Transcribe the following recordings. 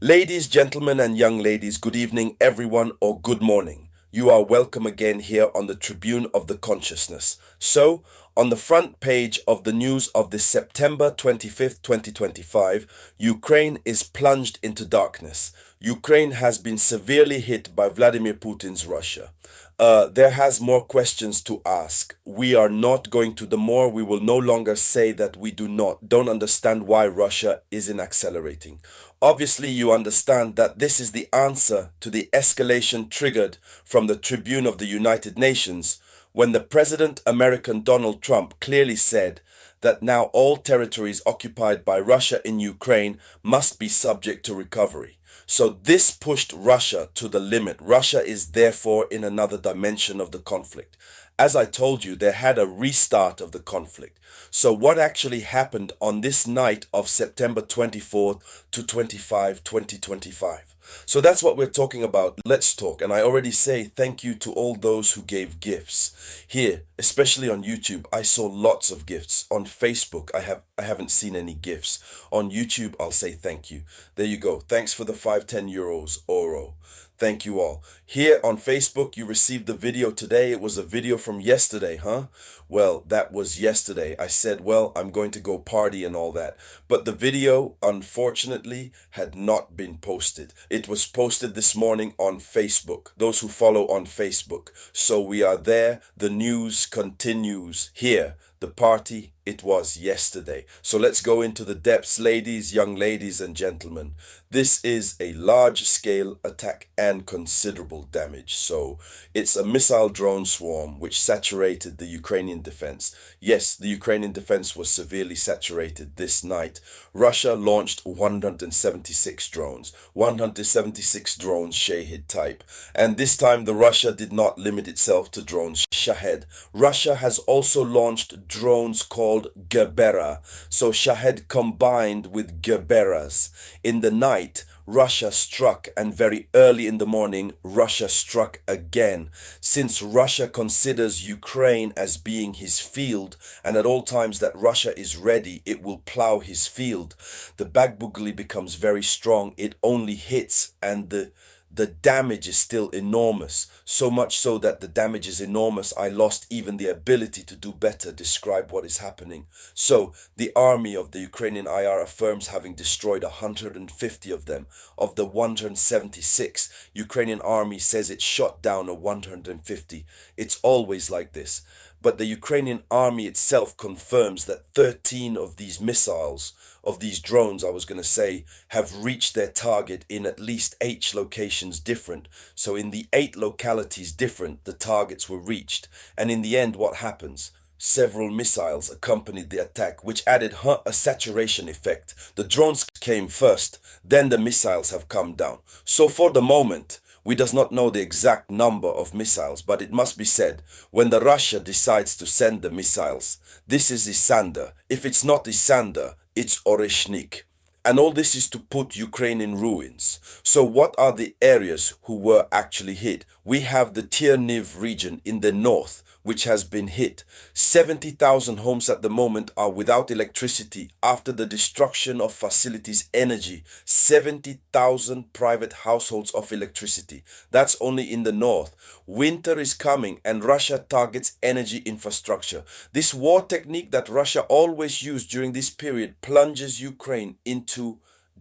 Ladies, gentlemen, and young ladies, good evening, everyone, or good morning. You are welcome again here on the Tribune of the Consciousness. So, on the front page of the news of this September 25th, 2025, Ukraine is plunged into darkness. Ukraine has been severely hit by Vladimir Putin's Russia. There has more questions to ask. We are not going to the more. We will no longer say that we don't understand why Russia isn't accelerating. Obviously, you understand that this is the answer to the escalation triggered from the Tribune of the United Nations when the President American Donald Trump clearly said that now all territories occupied by Russia in Ukraine must be subject to recovery. So this pushed Russia to the limit. Russia is therefore in another dimension of the conflict. As I told you, there had a restart of the conflict. So what actually happened on this night of September 24th to 25, 2025? So that's what we're talking about. Let's talk. And I already say thank you to all those who gave gifts. Here, especially on YouTube, I saw lots of gifts. On Facebook, I haven't seen any gifts. On YouTube, I'll say thank you. There you go. Thanks for the 5-10 euros, Oro. Thank you all. Here on Facebook, you received the video today. It was a video from yesterday, huh? Well, that was yesterday. I said, well, I'm going to go party and all that. But the video, unfortunately, had not been posted. It was posted this morning on Facebook. Those who follow on Facebook. So we are there. The news continues here. The party, it was yesterday. So let's go into the depths, ladies, young ladies and gentlemen. This is a large-scale attack and considerable damage. So it's a missile drone swarm which saturated the Ukrainian defense. Yes, the Ukrainian defense was severely saturated this night. Russia launched 176 drones, 176 drones Shahid type. And this time the Russia did not limit itself to drones Shahed. Russia has also launched drones called Gerbera. So Shahed combined with Gerberas. In the night, Russia struck, and very early in the morning, Russia struck again. Since Russia considers Ukraine as being his field, and at all times that Russia is ready, it will plow his field. The Bagbugli becomes very strong. It only hits, and the damage is still enormous. So much so that the damage is enormous, I lost even the ability to do better, describe what is happening. So, the army of the Ukrainian IR affirms having destroyed 150 of them. Of the 176, Ukrainian army says it shot down a 150. It's always like this. But the Ukrainian army itself confirms that 13 of these missiles, of these drones, I was going to say, have reached their target in at least 8 locations different. So in the 8 localities different, the targets were reached. And in the end, what happens? Several missiles accompanied the attack, which added a saturation effect. The drones came first, then the missiles have come down. So for the moment, we does not know the exact number of missiles, but it must be said, when the Russia decides to send the missiles, this is Isander. If it's not Isander, it's Oreshnik. And all this is to put Ukraine in ruins. So what are the areas who were actually hit? We have the Tcherniv region in the north, which has been hit. 70,000 homes at the moment are without electricity after the destruction of facilities' energy. 70,000 private households of electricity. That's only in the north. Winter is coming and Russia targets energy infrastructure. This war technique that Russia always used during this period plunges Ukraine into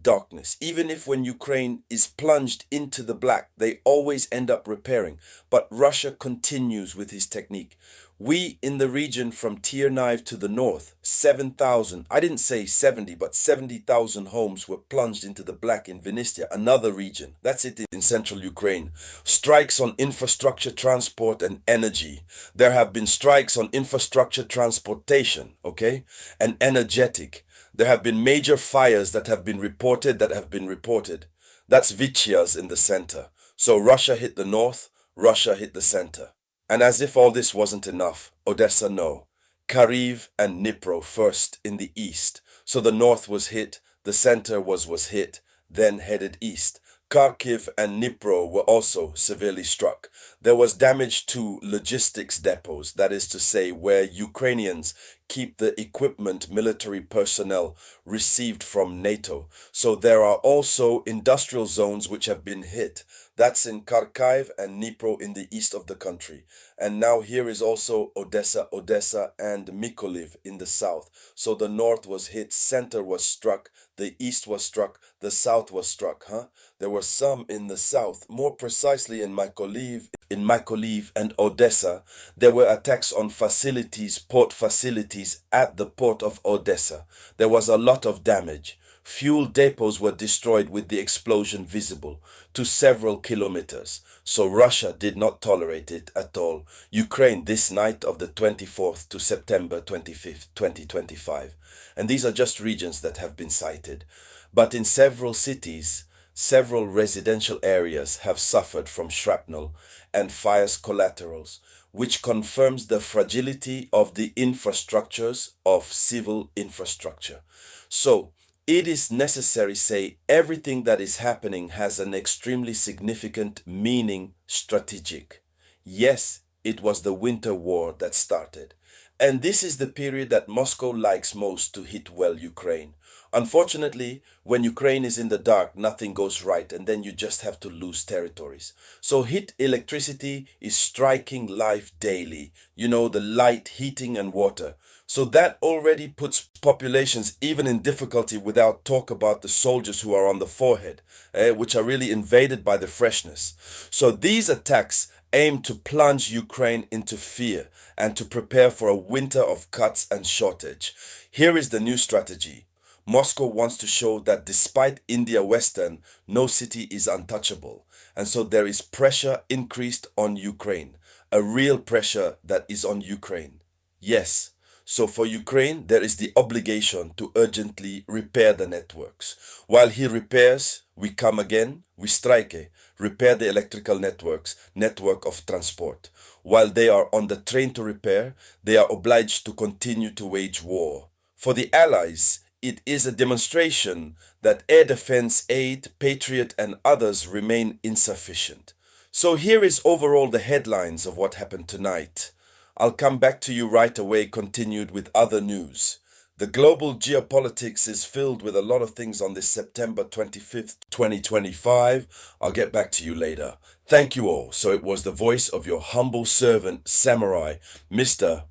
darkness. Even if when Ukraine is plunged into the black, they always end up repairing. But Russia continues with his technique. We in the region from Tcherniv to the north, 7,000, I didn't say 70, but 70,000 homes were plunged into the black in Vinnytsia, another region. That's it in central Ukraine. Strikes on infrastructure, transport and energy. There have been strikes on infrastructure, transportation, okay, and energetic. There have been major fires that have been reported. That's Vichias in the center. So Russia hit the north, Russia hit the center. And as if all this wasn't enough, Odessa no. Kharkiv and Dnipro first in the east. So the north was hit, the center was hit, then headed east. Kharkiv and Dnipro were also severely struck. There was damage to logistics depots, that is to say, where Ukrainians keep the equipment military personnel received from NATO. So there are also industrial zones which have been hit. That's in Kharkiv and Dnipro in the east of the country. And now here is also Odessa, and Mykolaiv in the south. So the north was hit, center was struck, the east was struck, the south was struck, huh? There were some in the south, more precisely in Mykolaiv and Odessa. There were attacks on facilities, port facilities at the port of Odessa. There was a lot of damage. Fuel depots were destroyed with the explosion visible to several kilometers. So Russia did not tolerate it at all. Ukraine this night of the 24th to September 25th, 2025. And these are just regions that have been cited. But in several cities, several residential areas have suffered from shrapnel and fire's collaterals, which confirms the fragility of the infrastructures of civil infrastructure. So, it is necessary say everything that is happening has an extremely significant meaning strategic. Yes, it was the winter war that started. And this is the period that Moscow likes most to hit well Ukraine. Unfortunately, when Ukraine is in the dark, nothing goes right, and then you just have to lose territories. So hit electricity is striking life daily. You know, the light, heating, and water. So that already puts populations even in difficulty without talk about the soldiers who are on the forehead, which are really invaded by the freshness. So these attacks aim to plunge Ukraine into fear and to prepare for a winter of cuts and shortage. Here is the new strategy. Moscow wants to show that despite India Western, no city is untouchable. And so there is pressure increased on Ukraine, a real pressure that is on Ukraine. Yes. So for Ukraine, there is the obligation to urgently repair the networks. While he repairs, we come again, we strike, repair the electrical network of transport. While they are on the train to repair, they are obliged to continue to wage war. For the Allies, it is a demonstration that air defense aid, Patriot, and others remain insufficient. So here is overall the headlines of what happened tonight. I'll come back to you right away, continued with other news. The global geopolitics is filled with a lot of things on this September 25th, 2025. I'll get back to you later. Thank you all. So it was the voice of your humble servant, Samurai, Mr.